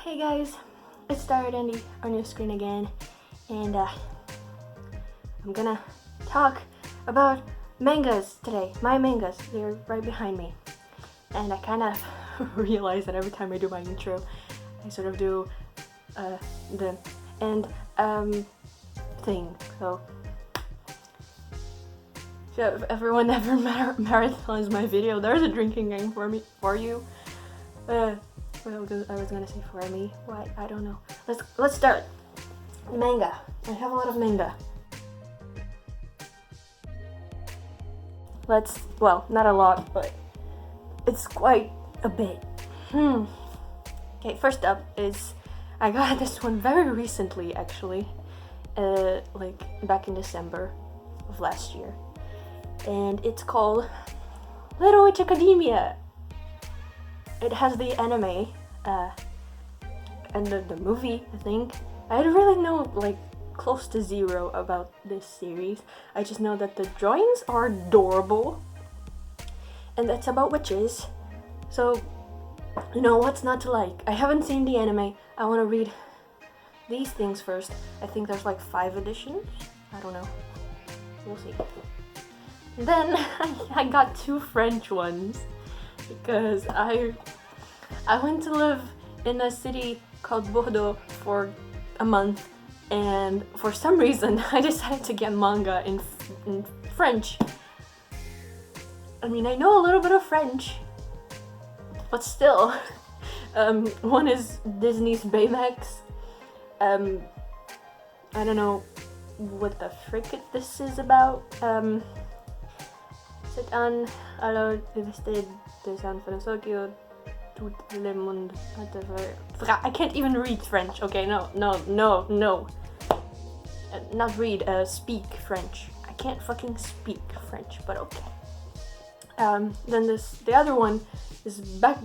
Hey guys, it's Starred Andy on your screen again, and I'm gonna talk about mangas today. My mangas, they're right behind me. And I kind of realize that every time I do my intro, I sort of do the end thing. So if everyone ever marathons my video, there's a drinking game for you. Well, I was gonna say for me. Why? I don't know. Let's start. Manga. I have a lot of manga. Well, not a lot, but it's quite a bit. Okay, first up is I got this one very recently, actually, like back in December of last year, and it's called Little Witch Academia. It has the anime and the movie, I think. I don't really know, like, close to zero about this series. I just know that the drawings are adorable, and that's about witches. So, you know, what's not to like? I haven't seen the anime. I want to read these things first. I think there's like 5 editions. I don't know. We'll see. Then I got 2 French ones because I went to live in a city called Bordeaux for a month, and for some reason I decided to get manga in French. I mean, I know a little bit of French, but still. One is Disney's Baymax. I don't know what the frick this is about. C'est un alors vested de San Francisco tout le monde. I can't even read French. Okay, no. Not read, speak French. I can't fucking speak French, but okay. Then the other one is Black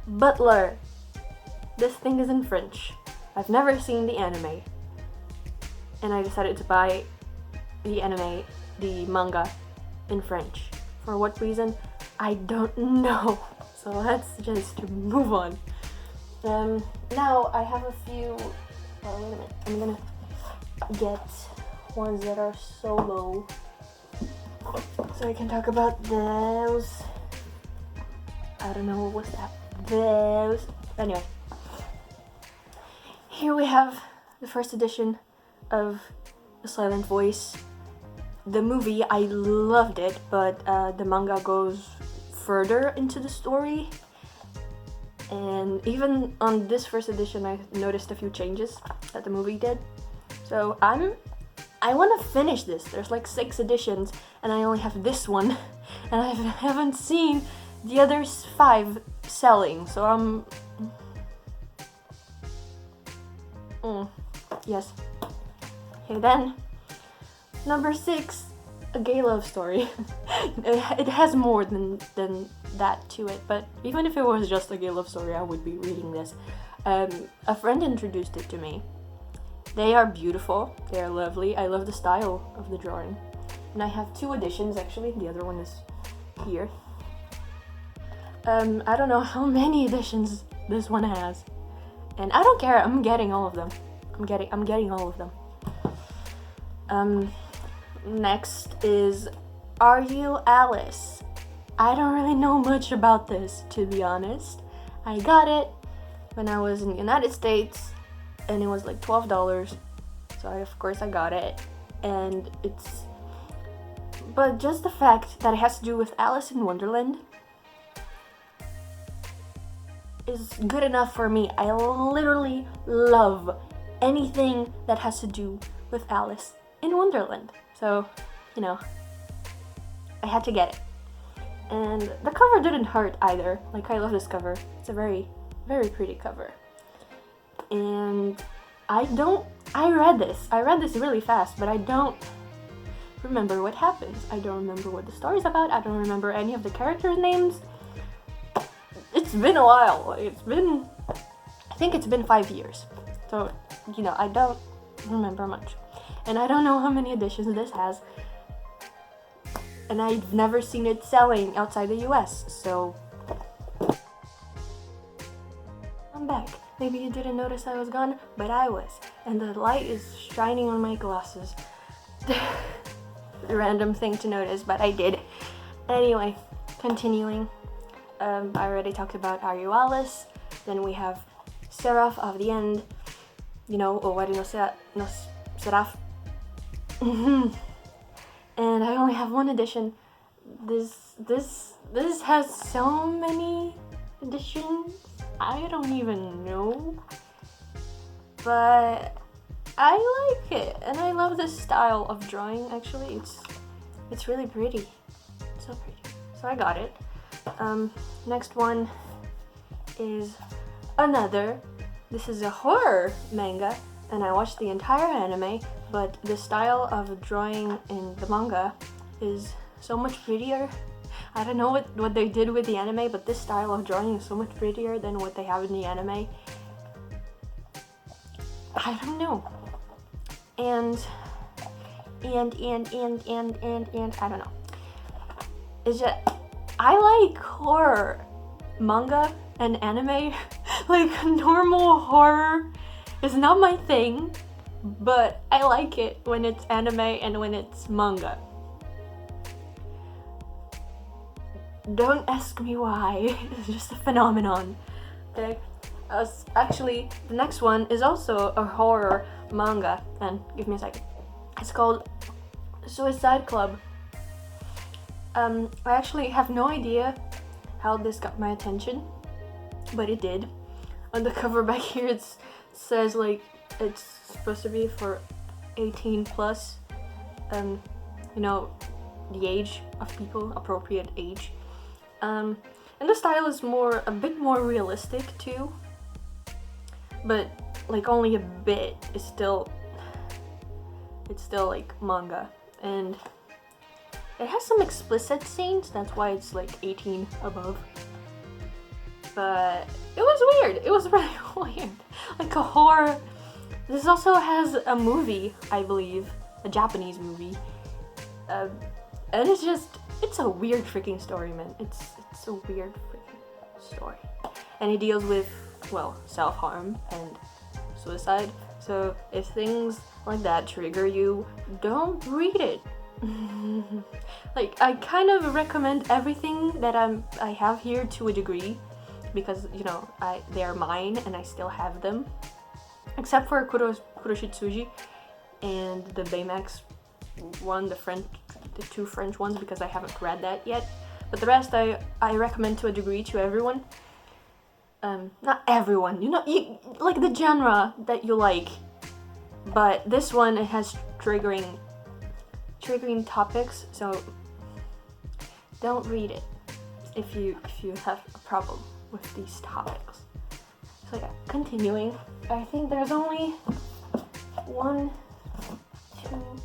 Butler. This thing is in French. I've never seen the anime, and I decided to buy the manga in French. For what reason? I don't know. So let's just move on. Now I have a few. Oh, wait a minute. I'm gonna get ones that are solo, so I can talk about those. I don't know what's that. Those. Anyway, here we have the first edition of The Silent Voice. The movie, I loved it, but the manga goes further into the story. And even on this first edition, I noticed a few changes that the movie did. So I want to finish this. There's like 6 editions, and I only have this one, and I haven't seen the other 5 selling. So I'm yes. Okay, then number 6, a gay love story. It has more than that to it, but even if it was just a gay love story, I would be reading this. A friend introduced it to me. They are beautiful. They are lovely. I love the style of the drawing. And I have 2 editions, actually. The other one is here. I don't know how many editions this one has, and I don't care. I'm getting all of them. I'm getting all of them. Next is Are You Alice? I don't really know much about this, to be honest. I got it when I was in the United States, and it was like $12, so of course I got it. And but just the fact that it has to do with Alice in Wonderland is good enough for me. I literally love anything that has to do with Alice in Wonderland. So, you know, I had to get it. And the cover didn't hurt either. Like, I love this cover. It's a very, very pretty cover. And I read this really fast, but I don't remember what happens. I don't remember what the story's about. I don't remember any of the characters' names. It's been a while. I think it's been 5 years. So, you know, I don't remember much. And I don't know how many editions this has. And I've never seen it selling outside the US, so back. Maybe you didn't notice I was gone, but I was. And the light is shining on my glasses. Random thing to notice, but I did. Anyway, continuing. I already talked about Are You Alice? Then we have Seraph of the End. You know, Owari no Seraph. And I only have one edition. This has so many editions. I don't even know. But I like it, and I love this style of drawing. Actually, it's really pretty. So pretty. So I got it. Next one is another. This is a horror manga, and I watched the entire anime, but the style of drawing in the manga is so much prettier. I don't know what they did with the anime, but this style of drawing is so much prettier than what they have in the anime. I don't know. And I don't know. It's just, I like horror manga and anime. Like, normal horror is not my thing, but I like it when it's anime and when it's manga. Don't ask me why, it's just a phenomenon. Okay? Actually, the next one is also a horror manga, and give me a second. It's called Suicide Club. I actually have no idea how this got my attention, but it did. On the cover back here it says like it's supposed to be for 18 plus, you know, the age of people, appropriate age. And the style is a bit more realistic too, but like only a bit. It's still like manga, and it has some explicit scenes. That's why it's like 18 above. But it was weird. It was really weird, like a horror. This also has a movie, I believe, a Japanese movie, and it's a weird freaking story, man. It's a weird freaking story, and it deals with, well, self-harm and suicide. So if things like that trigger you, don't read it. Like, I kind of recommend everything that I have here to a degree, because, you know, they are mine and I still have them, except for Kuroshitsuji and the Baymax one, the two French ones, because I haven't read that yet. But the rest I recommend to a degree to everyone. Not everyone, you know, like the genre that you like. But this one, it has triggering topics, so don't read it if you have a problem with these topics. So yeah, continuing. I think there's only 1, 2,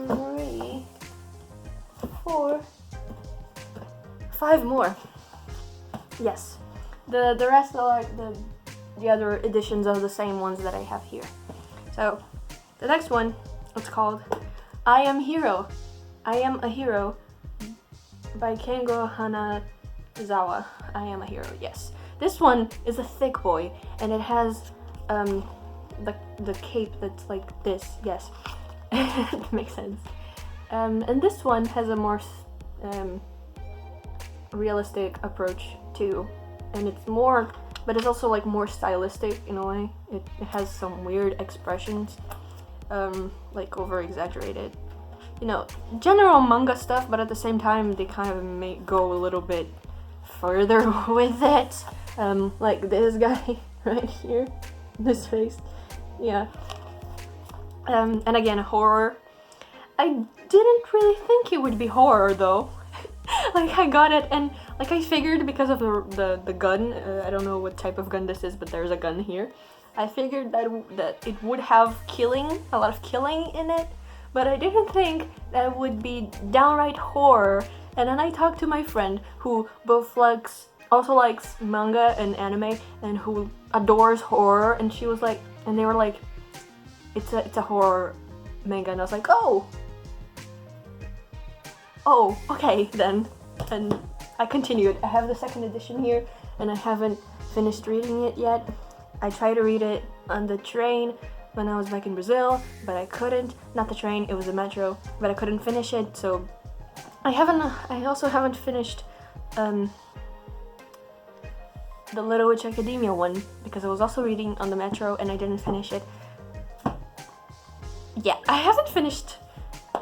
3, 4, 5 more. Yes, the rest are like the other editions of the same ones that I have here. So the next one, it's called I Am Hero. I Am a Hero by Kengo Hanazawa. I Am a Hero. Yes, this one is a thick boy, and it has the cape that's like this. Yes, it makes sense. And this one has a more realistic approach too, and it's more, but it's also like more stylistic in a way. It has some weird expressions, like over exaggerated, you know, general manga stuff, but at the same time they kind of may go a little bit further with it, like this guy right here, this face. Yeah. And again, horror. I didn't really think it would be horror though. Like, I got it, and like I figured, because of the gun, I don't know what type of gun this is, but there's a gun here. I figured that it would have a lot of killing in it, but I didn't think that it would be downright horror. And then I talked to my friend who also likes manga and anime, and who adores horror, and she was like, and they were like, it's a horror manga, and I was like, oh, okay then. And I continued. I have the second edition here, and I haven't finished reading it yet. I tried to read it on the train when I was back in Brazil, but I couldn't. Not the train, it was the metro, but I couldn't finish it, so I also haven't finished the Little Witch Academia one, because I was also reading on the metro and I didn't finish it. Yeah, I haven't finished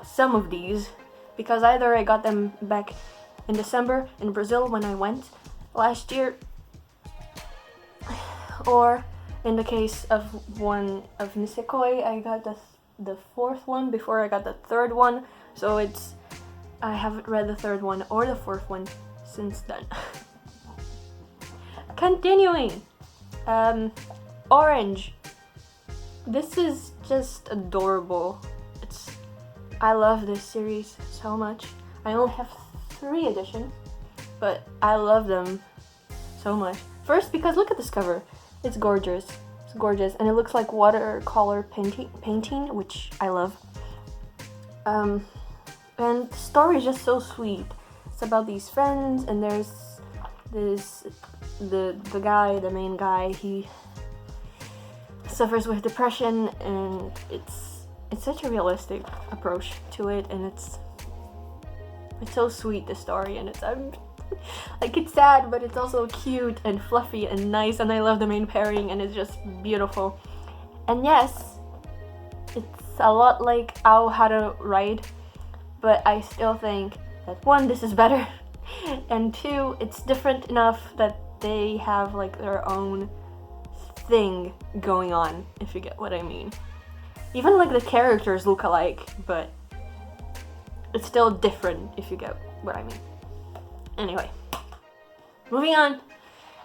some of these, because either I got them back in December in Brazil when I went last year, or in the case of one of Nisekoi, I got the fourth one before I got the third one, so I haven't read the third one or the fourth one since then. Continuing, Orange. This is just adorable. I love this series so much. I only have 3 editions, but I love them so much. First, because look at this cover. It's gorgeous. It's gorgeous, and it looks like watercolor painting, which I love. And the story is just so sweet. It's about these friends, and there's the guy, the main guy. He suffers with depression, and it's such a realistic approach to it, and it's so sweet, the story, and it's sad, but it's also cute and fluffy and nice, and I love the main pairing, and it's just beautiful. And yes, it's a lot like How to Ride, but I still think that 1, this is better, and 2, it's different enough that they have like their own thing going on, if you get what I mean. Even like the characters look alike, but it's still different, if you get what I mean. Anyway, moving on,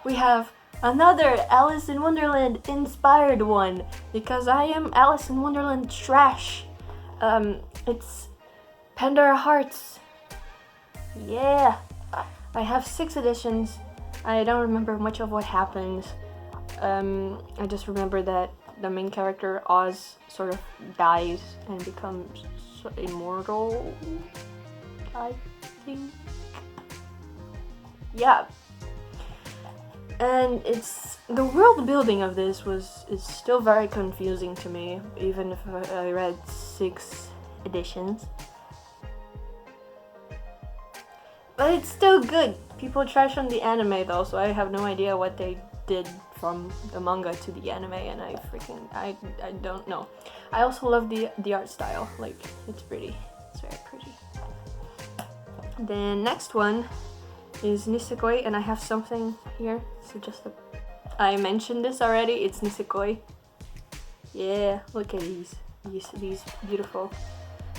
we have another Alice in Wonderland inspired one, because I am Alice in Wonderland trash. It's Pandora Hearts. Yeah, I have 6 editions. I don't remember much of what happens. I just remember that the main character, Oz, sort of dies and becomes immortal, I think. Yeah. And the world building of this is still very confusing to me, even if I read 6 editions. But it's still good. People trash on the anime though, so I have no idea what they did from the manga to the anime, and I don't know. I also love the art style. Like, it's pretty. It's very pretty. The next one is Nisekoi, and I have something here. So I mentioned this already. It's Nisekoi. Yeah, look at these beautiful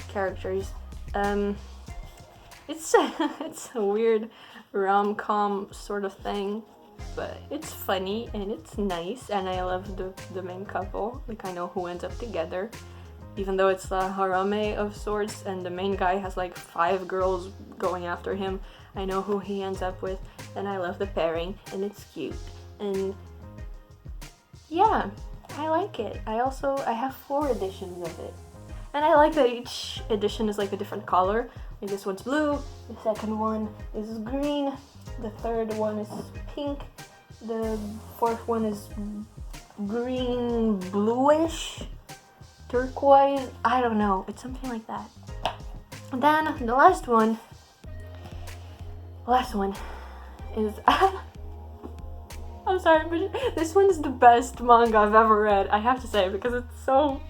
characters. It's a weird rom-com sort of thing, but it's funny and it's nice, and I love the main couple. Like, I know who ends up together, even though it's a harem of sorts, and the main guy has like 5 girls going after him. I know who he ends up with, and I love the pairing, and it's cute, and yeah, I like it. I have 4 editions of it, and I like that each edition is like a different color. Like, this one's blue, the second one is green, the third one is pink, the fourth one is green bluish, turquoise, I don't know, it's something like that. And then the last one is I'm sorry, but this one is the best manga I've ever read, I have to say, because it's so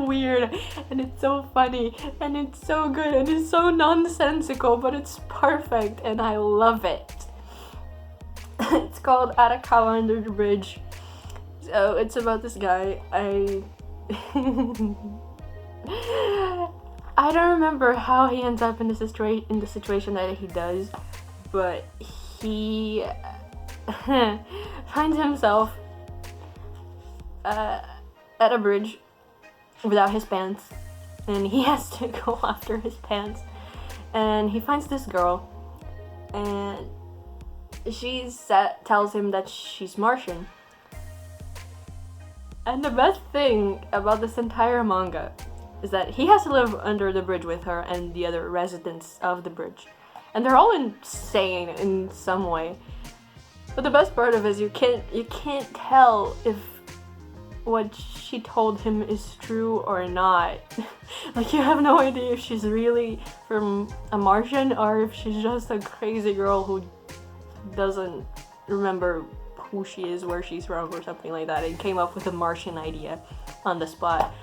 weird, and it's so funny, and it's so good, and it's so nonsensical, but it's perfect, and I love it. It's called Arakawa Under the Bridge. So it's about this guy. I don't remember how he ends up in the situation that he does, but he finds himself at a bridge without his pants, and he has to go after his pants, and he finds this girl, and she tells him that she's Martian. And the best thing about this entire manga is that he has to live under the bridge with her and the other residents of the bridge, and they're all insane in some way. But the best part of it is you can't tell if what she told him is true or not. Like, you have no idea if she's really from a Martian or if she's just a crazy girl who doesn't remember who she is, where she's from, or something like that, and came up with a Martian idea on the spot.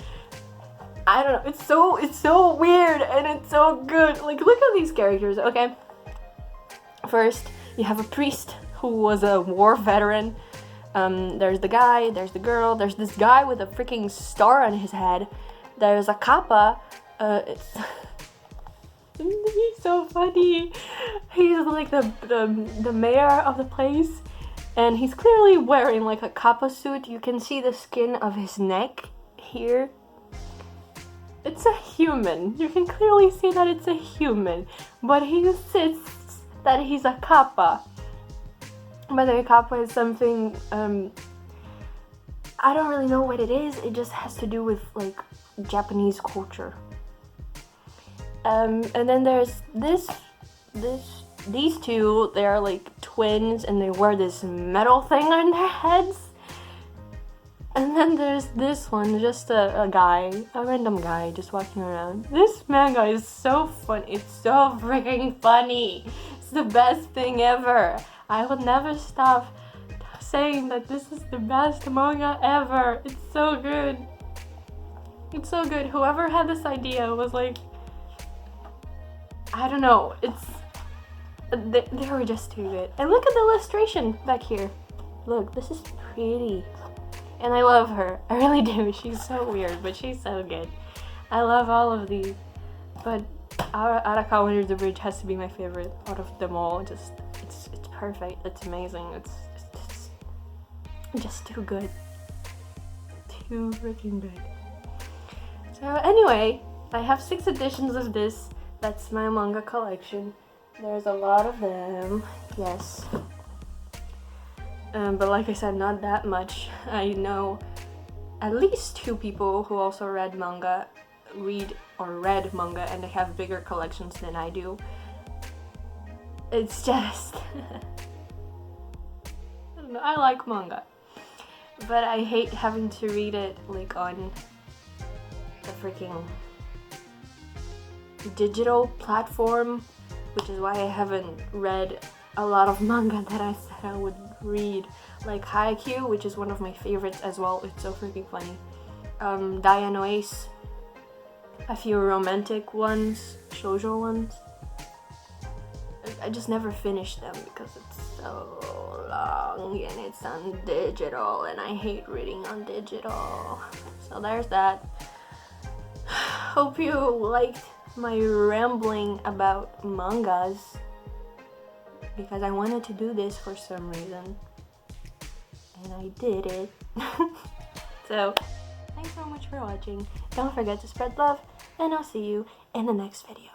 I don't know, it's so weird and it's so good. Like, look at these characters, okay? First, you have a priest who was a war veteran. There's the guy, there's the girl, there's this guy with a freaking star on his head. There's a kappa. He's so funny. He's like the mayor of the place, and he's clearly wearing like a kappa suit. You can see the skin of his neck here. It's a human. You can clearly see that it's a human, but he insists that he's a kappa. But the kappa is something, I don't really know what it is. It just has to do with like Japanese culture. And then there's these two. They are like twins, and they wear this metal thing on their heads. And then there's this one, just a random guy just walking around. This manga is so fun. It's so freaking funny. It's the best thing ever. I will never stop saying that this is the best manga ever. It's so good. It's so good. Whoever had this idea was like, I don't know. They were just too good. And look at the illustration back here. Look, this is pretty. And I love her. I really do. She's so weird, but she's so good. I love all of these. But Arakawa Under the Bridge has to be my favorite out of them all. It's perfect. It's amazing. It's just too good. Too freaking good. So anyway, I have 6 editions of this. That's my manga collection. There's a lot of them. Yes. But like I said, not that much. I know at least 2 people who also read manga, and they have bigger collections than I do. It's just I don't know, I like manga, but I hate having to read it like on the freaking digital platform, which is why I haven't read a lot of manga that I said I would read, like Haikyuu, which is one of my favorites as well. It's so freaking funny. Dia no Ace, a few romantic ones, shoujo ones. I just never finished them because it's so long and it's on digital, and I hate reading on digital. So there's that. Hope you liked my rambling about mangas, because I wanted to do this for some reason, and I did it. So, thanks so much for watching. Don't forget to spread love, and I'll see you in the next video.